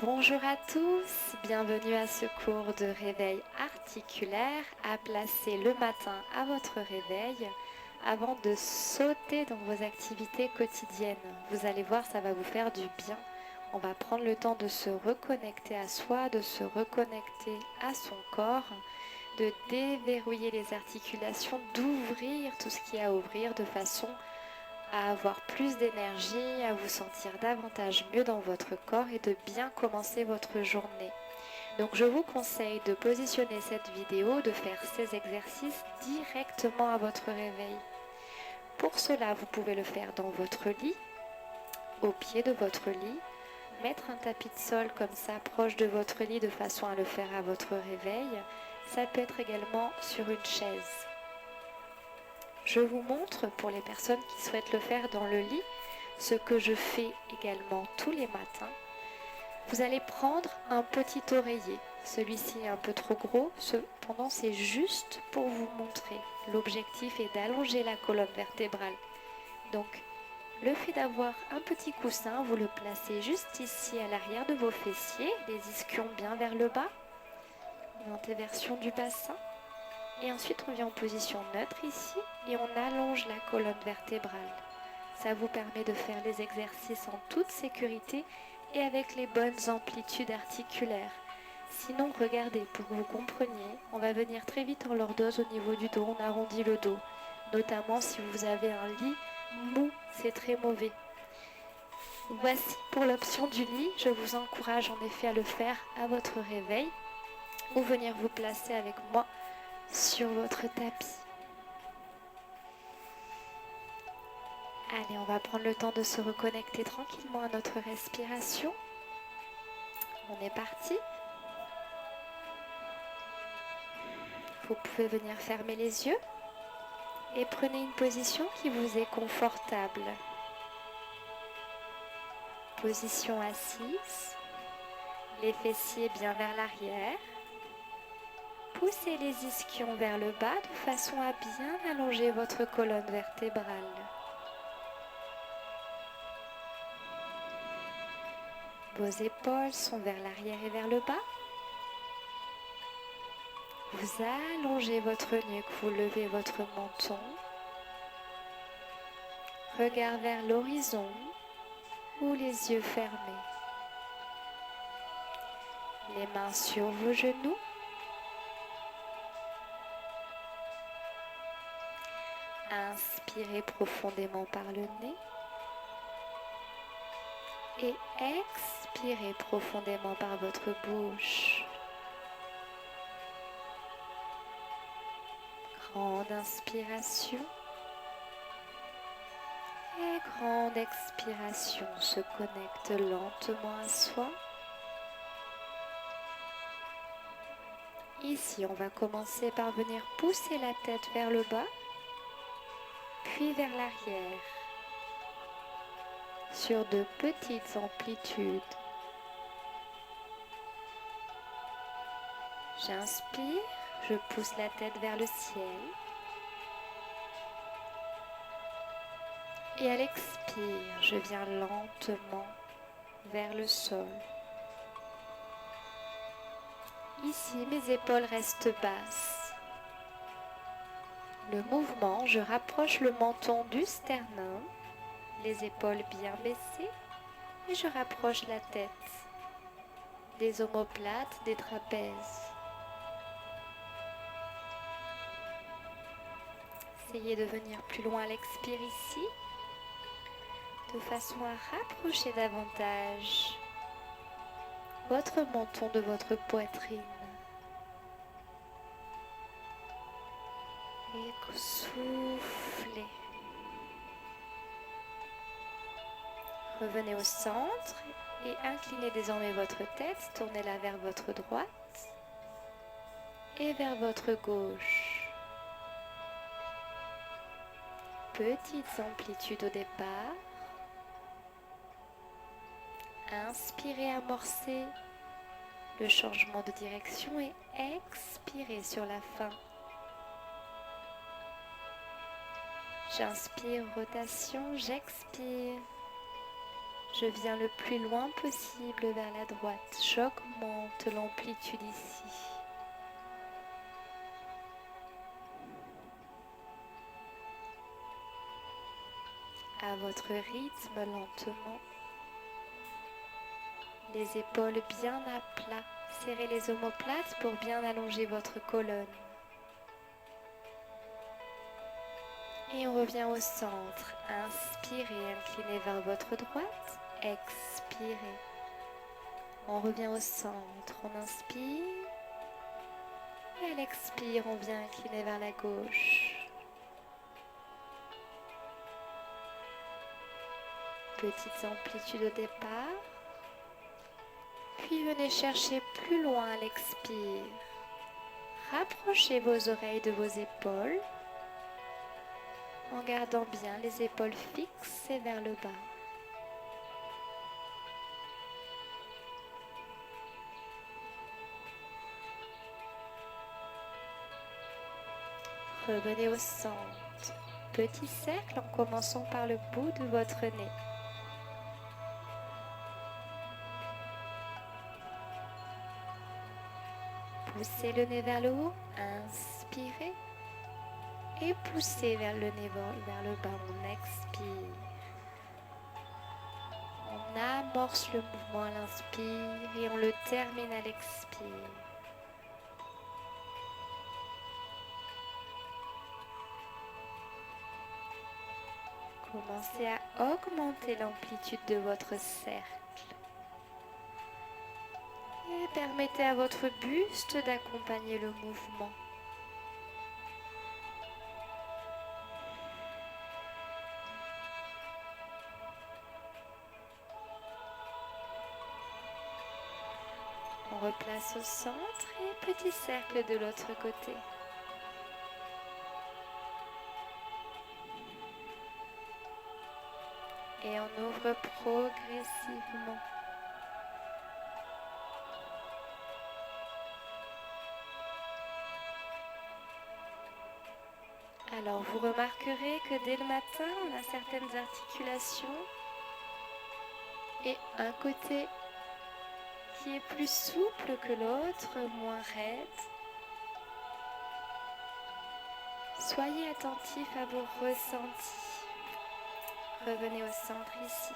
Bonjour à tous, bienvenue à ce cours de réveil articulaire à placer le matin à votre réveil avant de sauter dans vos activités quotidiennes. Vous allez voir, ça va vous faire du bien. On va prendre le temps de se reconnecter à soi, de se reconnecter à son corps, de déverrouiller les articulations, d'ouvrir tout ce qu'il y a à ouvrir de façon à avoir plus d'énergie, à vous sentir davantage mieux dans votre corps et de bien commencer votre journée. Donc je vous conseille de positionner cette vidéo, de faire ces exercices directement à votre réveil. Pour cela, vous pouvez le faire dans votre lit, au pied de votre lit, mettre un tapis de sol comme ça proche de votre lit de façon à le faire à votre réveil. Ça peut être également sur une chaise. Je vous montre, pour les personnes qui souhaitent le faire dans le lit, ce que je fais également tous les matins. Vous allez prendre un petit oreiller. Celui-ci est un peu trop gros, cependant c'est juste pour vous montrer. L'objectif est d'allonger la colonne vertébrale. Donc, le fait d'avoir un petit coussin, vous le placez juste ici à l'arrière de vos fessiers, les ischions bien vers le bas, une antéversion du bassin. Et ensuite, on vient en position neutre ici et on allonge la colonne vertébrale. Ça vous permet de faire les exercices en toute sécurité et avec les bonnes amplitudes articulaires. Sinon, regardez, pour que vous compreniez, on va venir très vite en lordose au niveau du dos, on arrondit le dos. Notamment si vous avez un lit mou, c'est très mauvais. Voici pour l'option du lit, je vous encourage en effet à le faire à votre réveil ou venir vous placer avec moi sur votre tapis. Allez, on va prendre le temps de se reconnecter tranquillement à notre respiration. On est parti. Vous pouvez venir fermer les yeux et prenez une position qui vous est confortable. Position assise, les fessiers bien vers l'arrière. Poussez les ischions vers le bas de façon à bien allonger votre colonne vertébrale. Vos épaules sont vers l'arrière et vers le bas. Vous allongez votre nuque, vous levez votre menton. Regard vers l'horizon ou les yeux fermés. Les mains sur vos genoux. Inspirez profondément par le nez. Et expirez profondément par votre bouche. Grande inspiration et grande expiration. Se connecte lentement à soi. Ici, on va commencer par venir pousser la tête vers le bas, puis vers l'arrière, sur de petites amplitudes. J'inspire, je pousse la tête vers le ciel. Et à l'expire, je viens lentement vers le sol. Ici, mes épaules restent basses. Le mouvement, je rapproche le menton du sternum, les épaules bien baissées, et je rapproche la tête des omoplates, des trapèzes. Essayez de venir plus loin à l'expire ici, de façon à rapprocher davantage votre menton de votre poitrine. Et soufflez. Revenez au centre et inclinez désormais votre tête, tournez-la vers votre droite et vers votre gauche. Petites amplitudes au départ. Inspirez, amorcez le changement de direction et expirez sur la fin. J'inspire, rotation, j'expire. Je viens le plus loin possible vers la droite. J'augmente l'amplitude ici. À votre rythme, lentement. Les épaules bien à plat. Serrez les omoplates pour bien allonger votre colonne. Et on revient au centre. Inspirez, inclinez vers votre droite. Expirez. On revient au centre. On inspire. Et à l'expire, on vient incliner vers la gauche. Petite amplitude au départ. Puis venez chercher plus loin à l'expire. Rapprochez vos oreilles de vos épaules. En gardant bien les épaules fixées vers le bas. Revenez au centre. Petit cercle en commençant par le bout de votre nez. Poussez le nez vers le haut. Inspirez. Et poussez vers le nez vers le bas. On expire. On amorce le mouvement à l'inspire et on le termine à l'expire. Commencez à augmenter l'amplitude de votre cercle. Et permettez à votre buste d'accompagner le mouvement. On replace au centre et petit cercle de l'autre côté. Et on ouvre progressivement. Alors vous remarquerez que dès le matin, on a certaines articulations et un côté qui est plus souple que l'autre, moins raide. Soyez attentif à vos ressentis. Revenez au centre ici.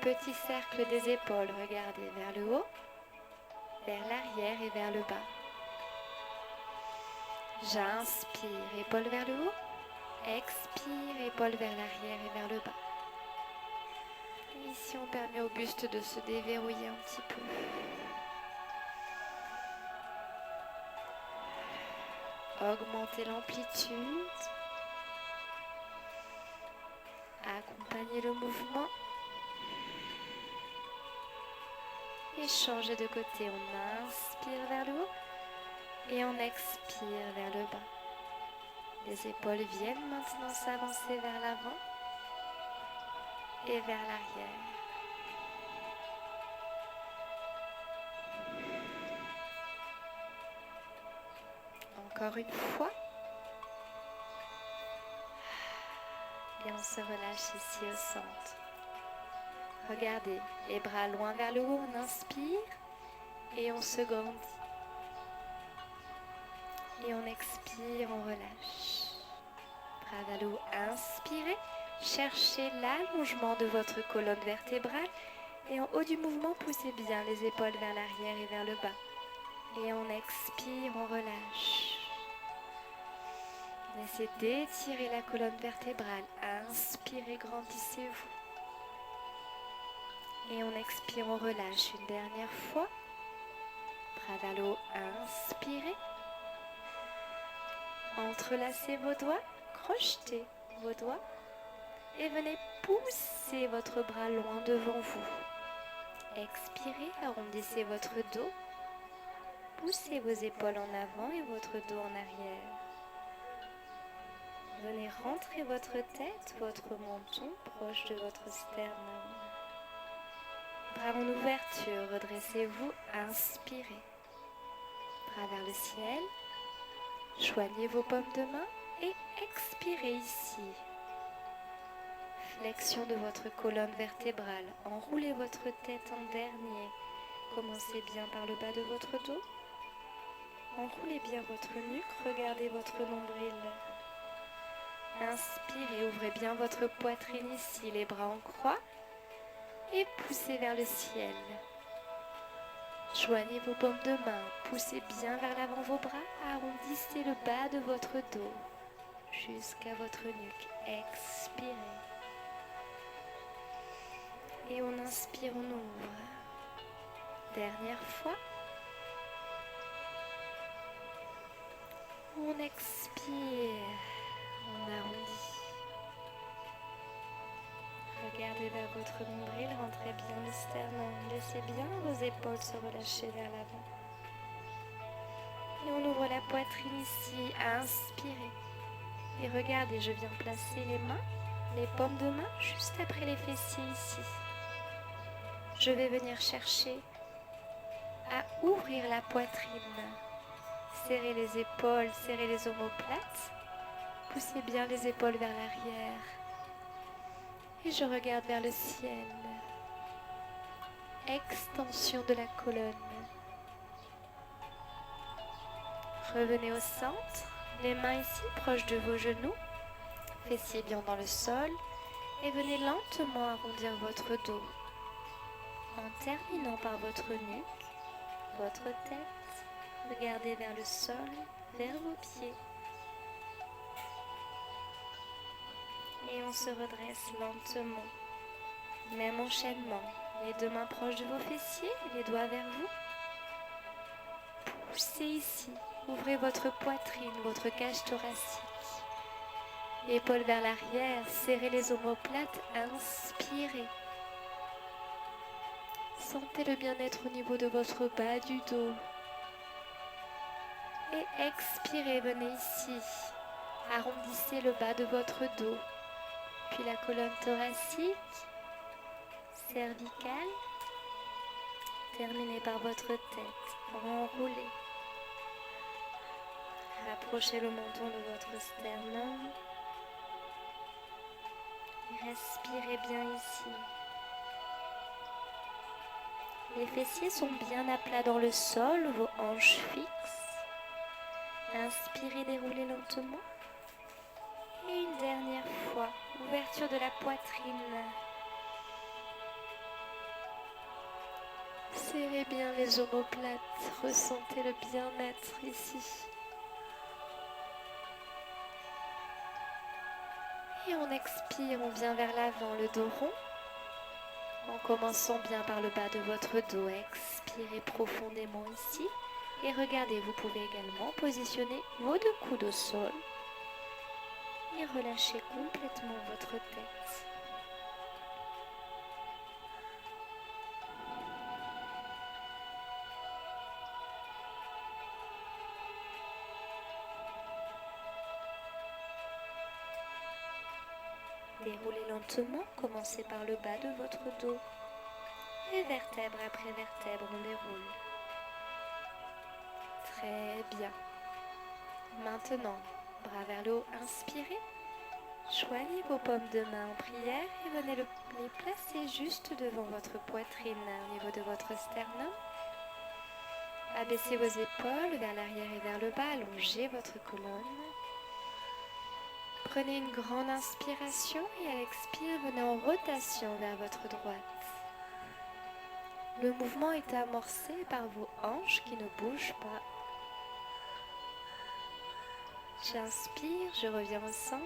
Petit cercle des épaules, regardez vers le haut, vers l'arrière et vers le bas. J'inspire, épaules vers le haut. Expire, épaules vers l'arrière et vers le bas. Et ici, on permet au buste de se déverrouiller un petit peu. Augmentez l'amplitude. Accompagnez le mouvement. Et changez de côté. On inspire vers le haut et on expire vers le bas. Les épaules viennent maintenant s'avancer vers l'avant et vers l'arrière. Encore une fois. Et on se relâche ici au centre. Regardez, les bras loin vers le haut, on inspire et on se grandit. Et on expire, on relâche. Bras vers le haut, inspirez. Cherchez l'allongement de votre colonne vertébrale. Et en haut du mouvement, poussez bien les épaules vers l'arrière et vers le bas. Et on expire, on relâche. On essaie d'étirer la colonne vertébrale. Inspirez, grandissez-vous. Et on expire, on relâche une dernière fois. Bras vers le haut, inspirez. Entrelacez vos doigts, crochetez vos doigts. Et venez pousser votre bras loin devant vous. Expirez, arrondissez votre dos. Poussez vos épaules en avant et votre dos en arrière. Venez rentrer votre tête, votre menton proche de votre sternum. Bras en ouverture, redressez-vous, inspirez. Bras vers le ciel. Joignez vos paumes de main et expirez ici. Flexion de votre colonne vertébrale. Enroulez votre tête en dernier. Commencez bien par le bas de votre dos. Enroulez bien votre nuque. Regardez votre nombril. Inspirez, ouvrez bien votre poitrine ici, les bras en croix. Et poussez vers le ciel. Joignez vos paumes de main. Poussez bien vers l'avant vos bras. Arrondissez le bas de votre dos jusqu'à votre nuque. Expirez. Et on inspire, on ouvre. Dernière fois. On expire. On arrondit. Regardez vers votre nombril, rentrez bien le sternum. Laissez bien vos épaules se relâcher vers l'avant. Et on ouvre la poitrine ici. Inspirez. Et regardez, je viens placer les mains, les paumes de main, juste après les fessiers ici. Je vais venir chercher à ouvrir la poitrine. Serrez les épaules, serrez les omoplates. Poussez bien les épaules vers l'arrière. Et je regarde vers le ciel. Extension de la colonne. Revenez au centre. Les mains ici, proches de vos genoux. Fessiers bien dans le sol. Et venez lentement arrondir votre dos. En terminant par votre nuque, votre tête. Regardez vers le sol, vers vos pieds. Et on se redresse lentement. Même enchaînement. Les deux mains proches de vos fessiers, les doigts vers vous. Poussez ici. Ouvrez votre poitrine, votre cage thoracique. Épaules vers l'arrière, serrez les omoplates, inspirez. Sentez le bien-être au niveau de votre bas du dos. Et expirez, venez ici. Arrondissez le bas de votre dos. Puis la colonne thoracique, cervicale. Terminez par votre tête. Enroulez. Rapprochez le menton de votre sternum. Respirez bien ici. Les fessiers sont bien à plat dans le sol, vos hanches fixes. Inspirez, déroulez lentement. Et une dernière fois, ouverture de la poitrine. Serrez bien les omoplates, ressentez le bien-être ici. Et on expire, on vient vers l'avant, le dos rond. En commençant bien par le bas de votre dos, expirez profondément ici. Et regardez, vous pouvez également positionner vos deux coudes au sol. Et relâchez complètement votre tête. Déroulez lentement, commencez par le bas de votre dos. Et vertèbre après vertèbre, on déroule. Très bien. Maintenant, bras vers le haut, inspirez. Joignez vos paumes de main en prière et venez les placer juste devant votre poitrine, au niveau de votre sternum. Abaissez vos épaules vers l'arrière et vers le bas, allongez votre colonne. Prenez une grande inspiration et à l'expire, venez en rotation vers votre droite. Le mouvement est amorcé par vos hanches qui ne bougent pas. J'inspire, je reviens au centre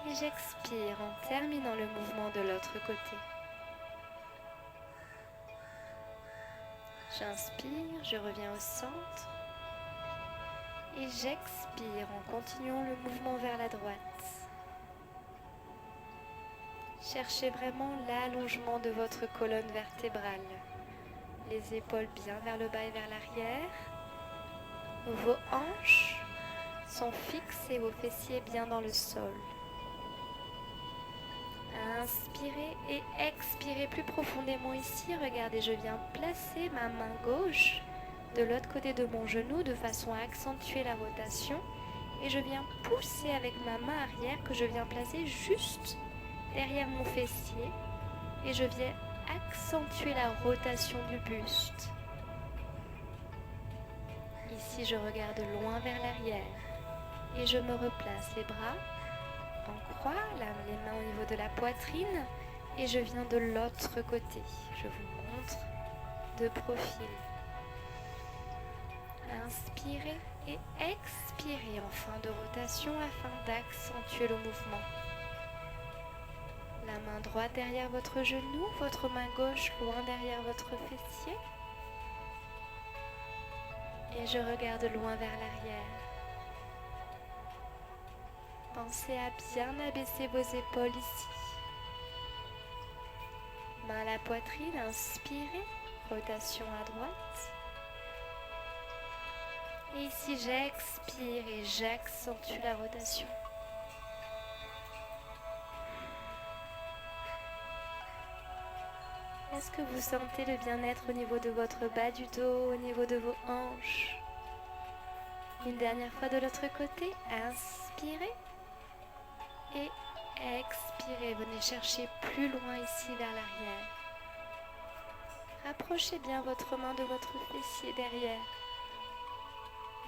et j'expire en terminant le mouvement de l'autre côté. J'inspire, je reviens au centre et j'expire en continuant le mouvement vers la droite. Cherchez vraiment l'allongement de votre colonne vertébrale. Les épaules bien vers le bas et vers l'arrière. Vos hanches sont fixes et vos fessiers bien dans le sol. Inspirez et expirez plus profondément ici. Regardez, je viens placer ma main gauche de l'autre côté de mon genou de façon à accentuer la rotation. Et je viens pousser avec ma main arrière que je viens placer juste derrière mon fessier et je viens accentuer la rotation du buste. Ici, je regarde loin vers l'arrière et je me replace les bras en croix, les mains au niveau de la poitrine et je viens de l'autre côté. Je vous montre de profil. Inspirez et expirez en fin de rotation afin d'accentuer le mouvement. La main droite derrière votre genou, votre main gauche loin derrière votre fessier. Et je regarde loin vers l'arrière. Pensez à bien abaisser vos épaules ici. Main à la poitrine, inspirez, rotation à droite. Et ici, j'expire et j'accentue la rotation. Est-ce que vous sentez le bien-être au niveau de votre bas du dos, au niveau de vos hanches? Une dernière fois de l'autre côté, inspirez et expirez. Venez chercher plus loin ici vers l'arrière. Rapprochez bien votre main de votre fessier derrière,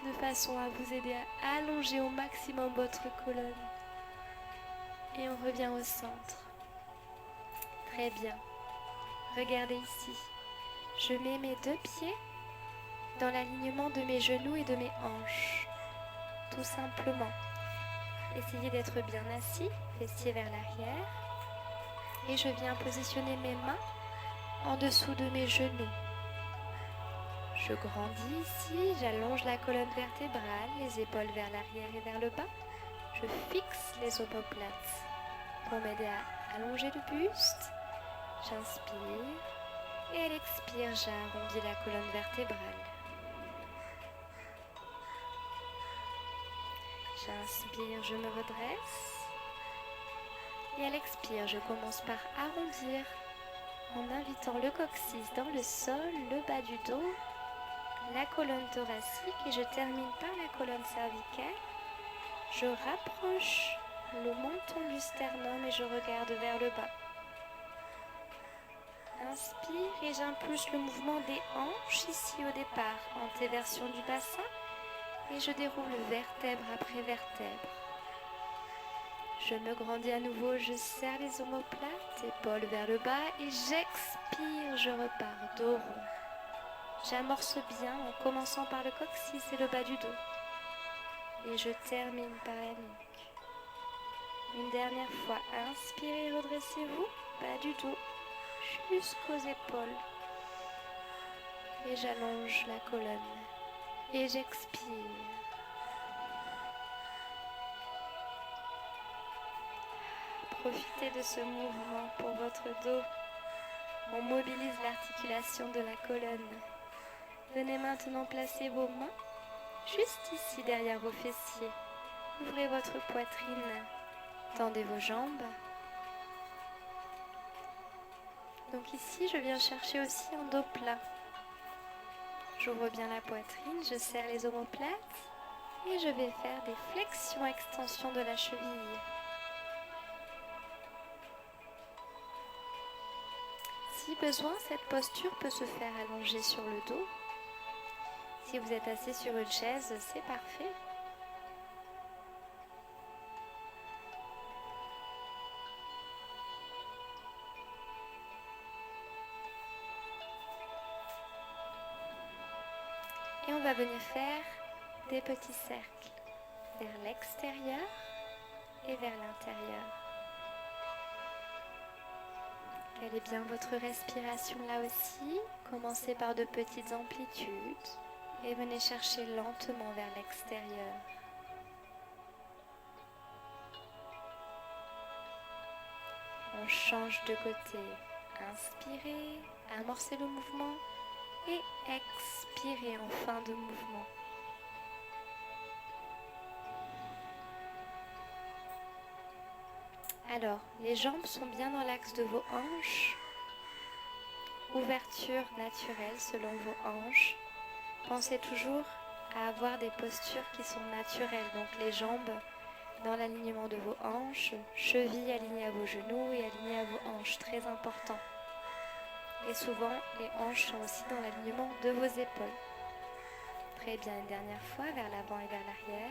de façon à vous aider à allonger au maximum votre colonne. Et on revient au centre. Très bien. Regardez ici. Je mets mes deux pieds dans l'alignement de mes genoux et de mes hanches. Tout simplement. Essayez d'être bien assis, fessier vers l'arrière. Et je viens positionner mes mains en dessous de mes genoux. Je grandis ici, j'allonge la colonne vertébrale, les épaules vers l'arrière et vers le bas. Je fixe les omoplates pour m'aider à allonger le buste. J'inspire et à l'expire, j'arrondis la colonne vertébrale. J'inspire, je me redresse. Et à l'expire, je commence par arrondir en invitant le coccyx dans le sol, le bas du dos, la colonne thoracique et je termine par la colonne cervicale. Je rapproche le menton du sternum et je regarde vers le bas. Inspire et j'impulse le mouvement des hanches ici au départ, antéversion du bassin et je déroule vertèbre après vertèbre. Je me grandis à nouveau, je serre les omoplates, épaules vers le bas et j'expire, je repars dos rond. J'amorce bien en commençant par le coccyx et le bas du dos. Et je termine par la nuque. Une dernière fois, inspirez, redressez-vous, bas du dos, jusqu'aux épaules. Et j'allonge la colonne. Et j'expire. Profitez de ce mouvement pour votre dos. On mobilise l'articulation de la colonne. Venez maintenant placer vos mains juste ici derrière vos fessiers. Ouvrez votre poitrine, tendez vos jambes. Donc ici, je viens chercher aussi un dos plat. J'ouvre bien la poitrine, je serre les omoplates et je vais faire des flexions-extensions de la cheville. Si besoin, cette posture peut se faire allonger sur le dos. Si vous êtes assis sur une chaise, c'est parfait. Et on va venir faire des petits cercles vers l'extérieur et vers l'intérieur. Calez bien votre respiration là aussi. Commencez par de petites amplitudes et venez chercher lentement vers l'extérieur. On change de côté. Inspirez, amorcez le mouvement et expirez en fin de mouvement. Alors, les jambes sont bien dans l'axe de vos hanches. Ouverture naturelle selon vos hanches. Pensez toujours à avoir des postures qui sont naturelles. Donc les jambes dans l'alignement de vos hanches, chevilles alignées à vos genoux et alignées à vos hanches, très important. Et souvent, les hanches sont aussi dans l'alignement de vos épaules. Très bien, une dernière fois, vers l'avant et vers l'arrière.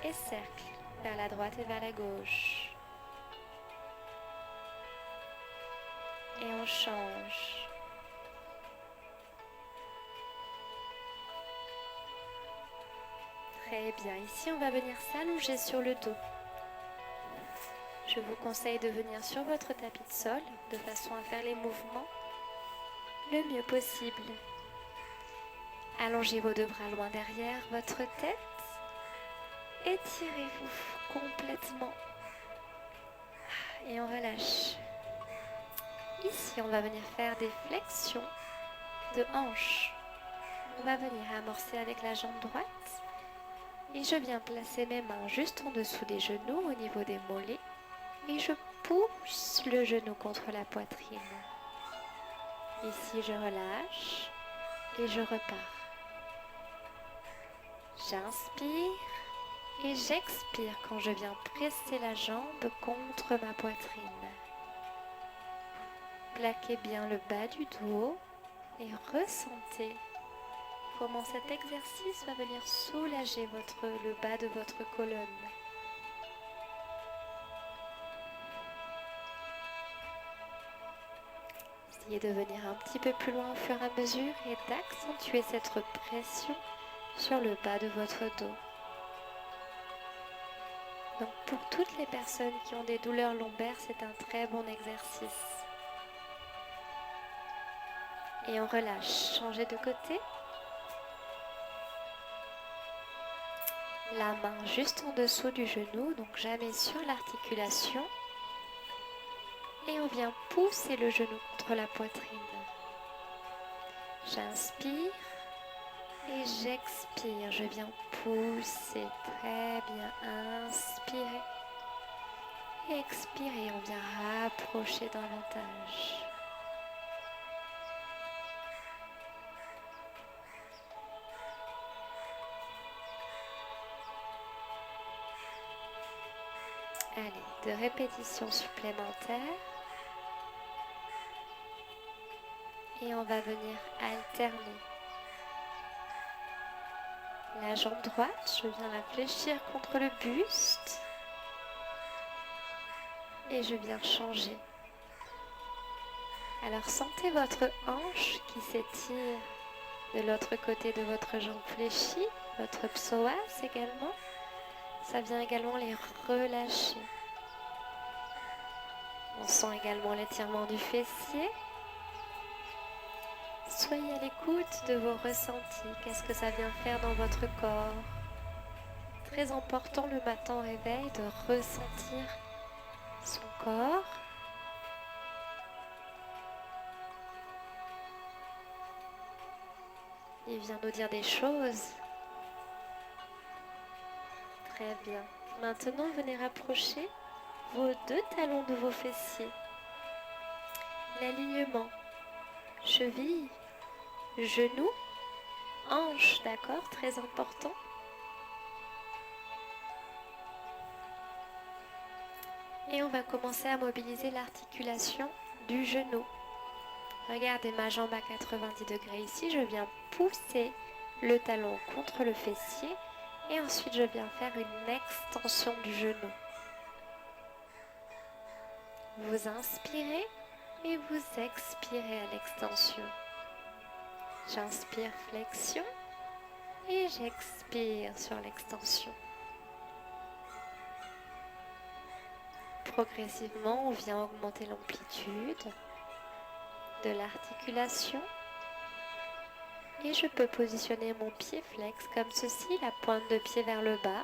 Et cercle, vers la droite et vers la gauche. Et on change. Très bien, ici on va venir s'allonger sur le dos. Je vous conseille de venir sur votre tapis de sol de façon à faire les mouvements le mieux possible. Allongez vos deux bras loin derrière votre tête. Étirez-vous complètement. Et on relâche. Ici, on va venir faire des flexions de hanches. On va venir amorcer avec la jambe droite. Et je viens placer mes mains juste en dessous des genoux au niveau des mollets. Et je pousse le genou contre la poitrine. Ici, je relâche et je repars. J'inspire et j'expire quand je viens presser la jambe contre ma poitrine. Plaquez bien le bas du dos et ressentez comment cet exercice va venir soulager le bas de votre colonne. Essayez de venir un petit peu plus loin au fur et à mesure et d'accentuer cette pression sur le bas de votre dos. Donc pour toutes les personnes qui ont des douleurs lombaires, c'est un très bon exercice. Et on relâche. Changez de côté. La main juste en dessous du genou, donc jamais sur l'articulation. Et on vient pousser le genou contre la poitrine. J'inspire et j'expire. Je viens pousser. Très bien. Inspirez. Et expirez. On vient rapprocher davantage. Allez, 2 répétitions supplémentaires. Et on va venir alterner. La jambe droite, je viens la fléchir contre le buste. Et je viens changer. Alors sentez votre hanche qui s'étire de l'autre côté de votre jambe fléchie, votre psoas également. Ça vient également les relâcher. On sent également l'étirement du fessier. Soyez à l'écoute de vos ressentis. Qu'est-ce que ça vient faire dans votre corps? Très important le matin au réveil de ressentir son corps. Il vient nous dire des choses. Très bien. Maintenant, venez rapprocher vos 2 talons de vos fessiers. L'alignement. Cheville, genou, hanche, d'accord? Très important. Et on va commencer à mobiliser l'articulation du genou. Regardez ma jambe à 90 degrés ici. Je viens pousser le talon contre le fessier. Et ensuite, je viens faire une extension du genou. Vous inspirez et vous expirez à l'extension. J'inspire flexion et j'expire sur l'extension. Progressivement, on vient augmenter l'amplitude de l'articulation. Et je peux positionner mon pied flex comme ceci, la pointe de pied vers le bas,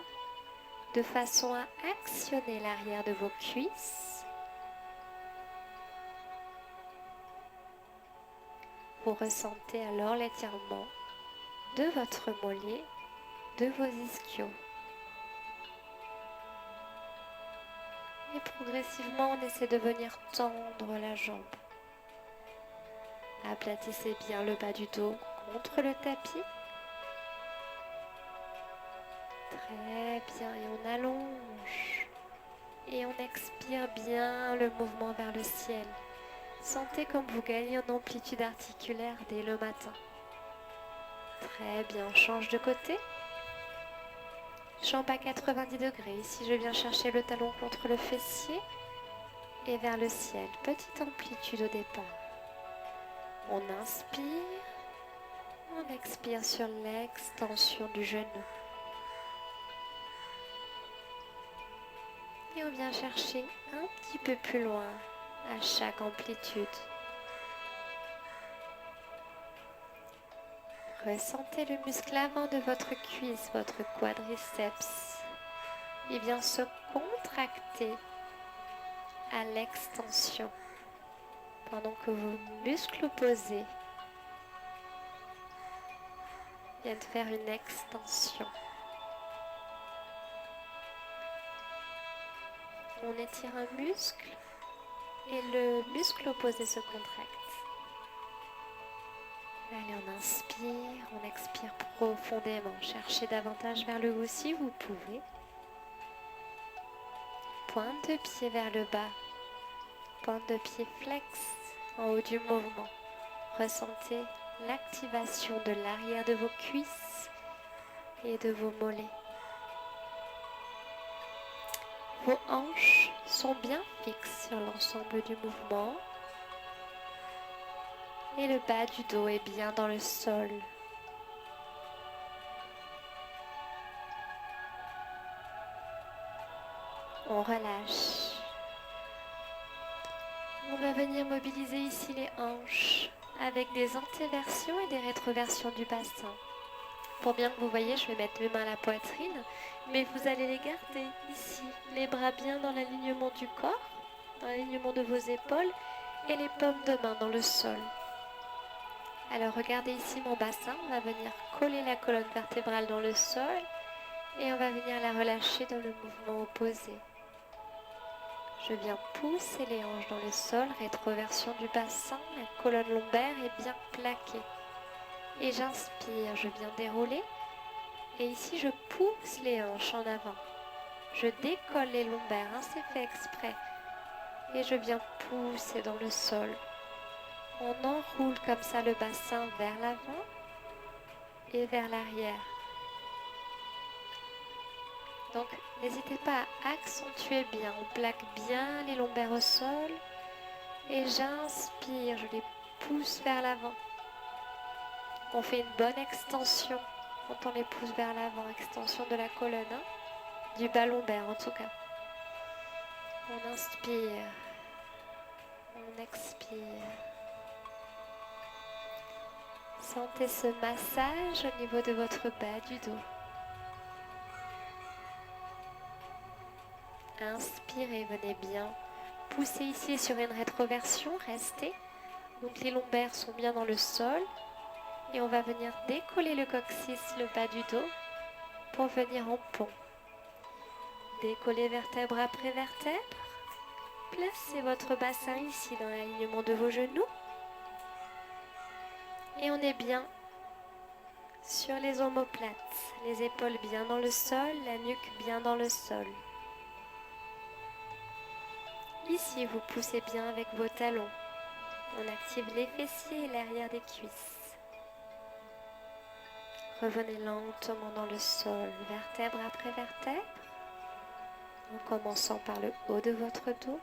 de façon à actionner l'arrière de vos cuisses. Vous ressentez alors l'étirement de votre mollet, de vos ischios. Et progressivement, on essaie de venir tendre la jambe. Aplatissez bien le bas du dos contre le tapis. Très bien, et on allonge. Et on expire bien le mouvement vers le ciel. Sentez comme vous gagnez en amplitude articulaire dès le matin. Très bien, on change de côté. Jambe à 90 degrés. Ici, je viens chercher le talon contre le fessier et vers le ciel. Petite amplitude au départ. On inspire. On expire sur l'extension du genou. Et on vient chercher un petit peu plus loin à chaque amplitude. Ressentez le muscle avant de votre cuisse, votre quadriceps. Il vient se contracter à l'extension pendant que vos muscles opposés viennent faire une extension. On étire un muscle et le muscle opposé se contracte. Allez, on inspire, on expire profondément. Cherchez davantage vers le haut si vous pouvez. Pointe de pied vers le bas. Pointe de pied flex en haut du mouvement. Ressentez l'activation de l'arrière de vos cuisses et de vos mollets. Vos hanches sont bien fixes sur l'ensemble du mouvement. Et le bas du dos est bien dans le sol. On relâche. On va venir mobiliser ici les hanches avec des antéversions et des rétroversions du bassin. Pour bien que vous voyez, je vais mettre mes mains à la poitrine, mais vous allez les garder ici. Les bras bien dans l'alignement du corps, dans l'alignement de vos épaules et les paumes de main dans le sol. Alors regardez ici mon bassin, on va venir coller la colonne vertébrale dans le sol et on va venir la relâcher dans le mouvement opposé. Je viens pousser les hanches dans le sol, rétroversion du bassin, la colonne lombaire est bien plaquée. Et j'inspire, je viens dérouler et ici je pousse les hanches en avant. Je décolle les lombaires, hein, c'est fait exprès. Et je viens pousser dans le sol. On enroule comme ça le bassin vers l'avant et vers l'arrière. Donc, n'hésitez pas à accentuer bien. On plaque bien les lombaires au sol. Et j'inspire, je les pousse vers l'avant. On fait une bonne extension quand on les pousse vers l'avant. Extension de la colonne, hein, du bas lombaire en tout cas. On inspire. On expire. Sentez ce massage au niveau de votre bas du dos. Inspirez, venez bien pousser ici sur une rétroversion, restez. Donc les lombaires sont bien dans le sol. Et on va venir décoller le coccyx, le bas du dos, pour venir en pont. Décollez vertèbre après vertèbre. Placez votre bassin ici dans l'alignement de vos genoux. Et on est bien sur les omoplates, les épaules bien dans le sol, la nuque bien dans le sol. Ici, vous poussez bien avec vos talons. On active les fessiers et l'arrière des cuisses. Revenez lentement dans le sol, vertèbre après vertèbre, en commençant par le haut de votre dos,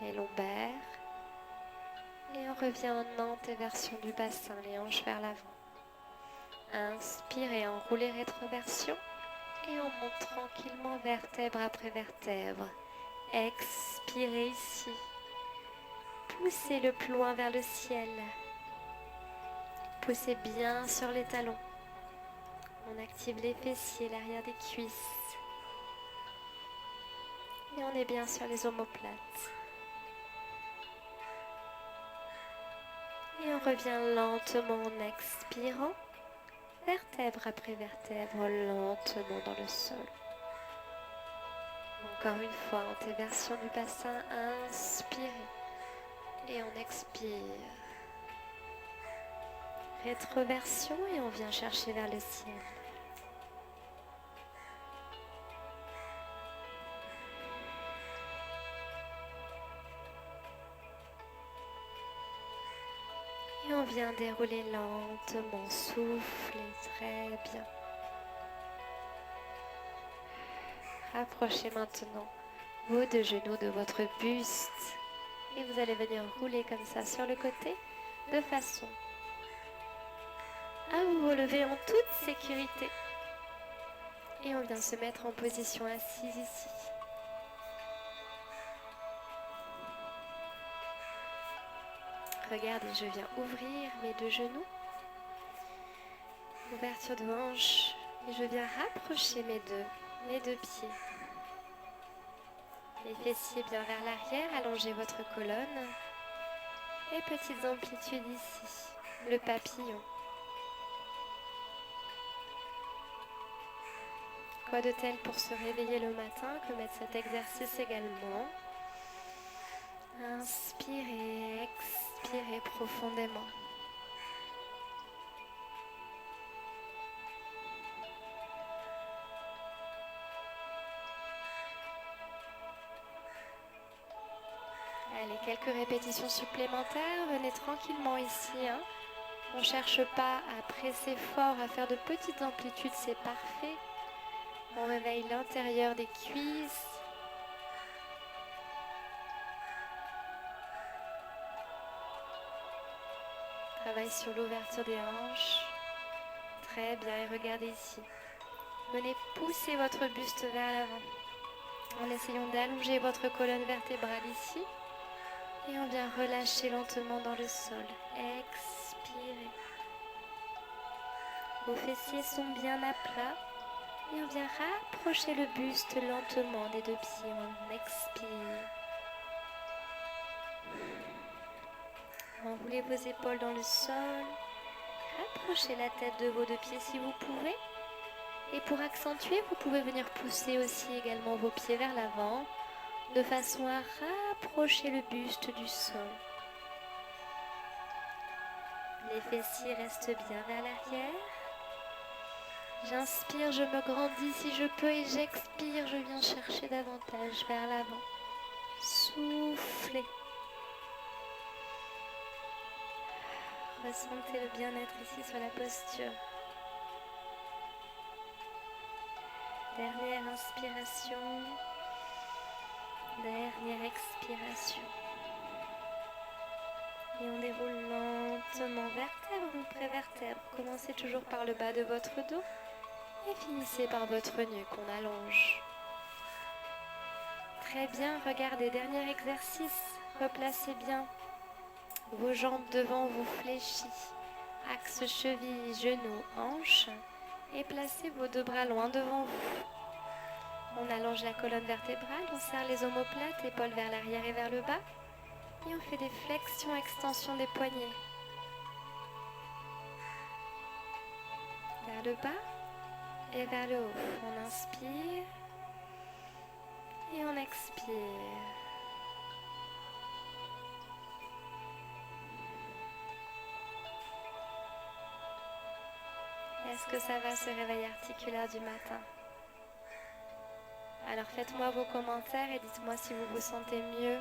les lombaires, et on revient en antéversion du bassin, les hanches vers l'avant. Inspirez, enroulez rétroversion, et on monte tranquillement vertèbre après vertèbre. Expirez ici. Poussez le plus loin vers le ciel. Poussez bien sur les talons. On active les fessiers, l'arrière des cuisses. Et on est bien sur les omoplates. Et on revient lentement en expirant. Vertèbre après vertèbre, lentement dans le sol. Encore une fois, antéversion du bassin, inspirez. Et on expire. Rétroversion et on vient chercher vers le ciel. on vient dérouler lentement, soufflez, très bien. Rapprochez maintenant vos deux genoux de votre buste et vous allez venir rouler comme ça sur le côté de façon à vous relever en toute sécurité. Et on vient se mettre en position assise ici. Regardez, je viens ouvrir mes deux genoux. Ouverture de hanche. Et je viens rapprocher mes deux pieds. Les fessiers bien vers l'arrière, allongez votre colonne. Et petites amplitudes ici. Le papillon. Quoi de tel pour se réveiller le matin que mettre cet exercice également. Inspirez, expirez profondément. Allez, quelques répétitions supplémentaires. Venez tranquillement ici. On ne cherche pas à presser fort, à faire de petites amplitudes, c'est parfait. On réveille l'intérieur des cuisses. Travaille sur l'ouverture des hanches. Très bien, et regardez ici. Venez pousser votre buste vers l'avant. En essayant d'allonger votre colonne vertébrale ici. Et on vient relâcher lentement dans le sol. Expirez. Vos fessiers sont bien à plat. Et on vient rapprocher le buste lentement des deux pieds. On expire. Enroulez vos épaules dans le sol. Rapprochez la tête de vos deux pieds si vous pouvez. Et pour accentuer, vous pouvez venir pousser aussi également vos pieds vers l'avant, de façon à rapprocher le buste du sol. Les fessiers restent bien vers l'arrière. J'inspire, je me grandis si je peux et j'expire, je viens chercher davantage vers l'avant. Soufflez. Ressentez le bien-être ici sur la posture. Dernière inspiration. Dernière expiration. Et on déroule lentement vertèbre après vertèbre. Commencez toujours par le bas de votre dos et finissez par votre nuque qu'on allonge. Très bien, regardez, dernier exercice. Replacez bien vos jambes devant vous fléchies. Axe cheville, genoux, hanches. Et placez vos deux bras loin devant vous. On allonge la colonne vertébrale, on serre les omoplates, épaules vers l'arrière et vers le bas. Et on fait des flexions, extensions des poignets. Vers le bas et vers le haut. On inspire et on expire. Est-ce que ça va ce réveil articulaire du matin? Alors faites-moi vos commentaires et dites-moi si vous vous sentez mieux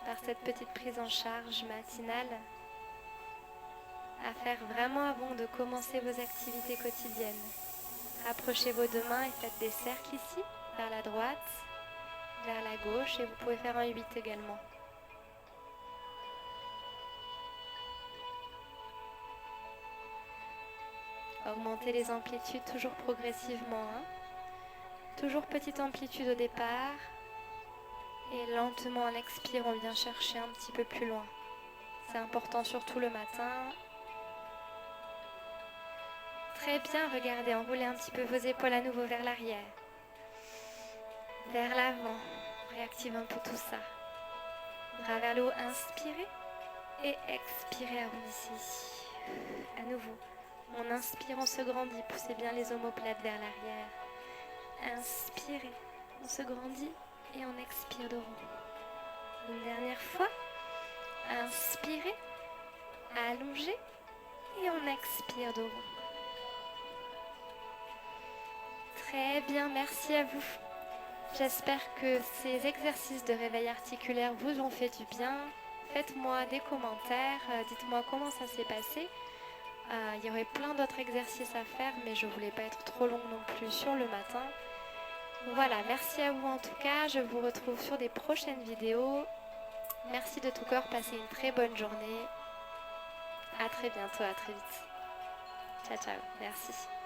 par cette petite prise en charge matinale à faire vraiment avant de commencer vos activités quotidiennes. Rapprochez vos deux mains et faites des cercles ici, vers la droite, vers la gauche et vous pouvez faire un 8 également. Augmentez les amplitudes toujours progressivement. Toujours petite amplitude au départ. Et lentement en expirant, on vient chercher un petit peu plus loin. C'est important surtout le matin. Très bien, regardez, enroulez un petit peu vos épaules à nouveau vers l'arrière. Vers l'avant. Réactive un peu tout ça. Bras vers le haut, inspirez. Et expirez, arrondissez. À nouveau. On inspire, on se grandit. Poussez bien les omoplates vers l'arrière. Inspirez. On se grandit et on expire de rond. Une dernière fois. Inspirez. Allongez. Et on expire de rond. Très bien, merci à vous. J'espère que ces exercices de réveil articulaire vous ont fait du bien. Faites-moi des commentaires, dites-moi comment ça s'est passé. Il y aurait plein d'autres exercices à faire, mais je voulais pas être trop longue non plus sur le matin. Voilà, merci à vous en tout cas. Je vous retrouve sur des prochaines vidéos. Merci de tout cœur, passez une très bonne journée. À très bientôt, à très vite. Ciao, ciao, merci.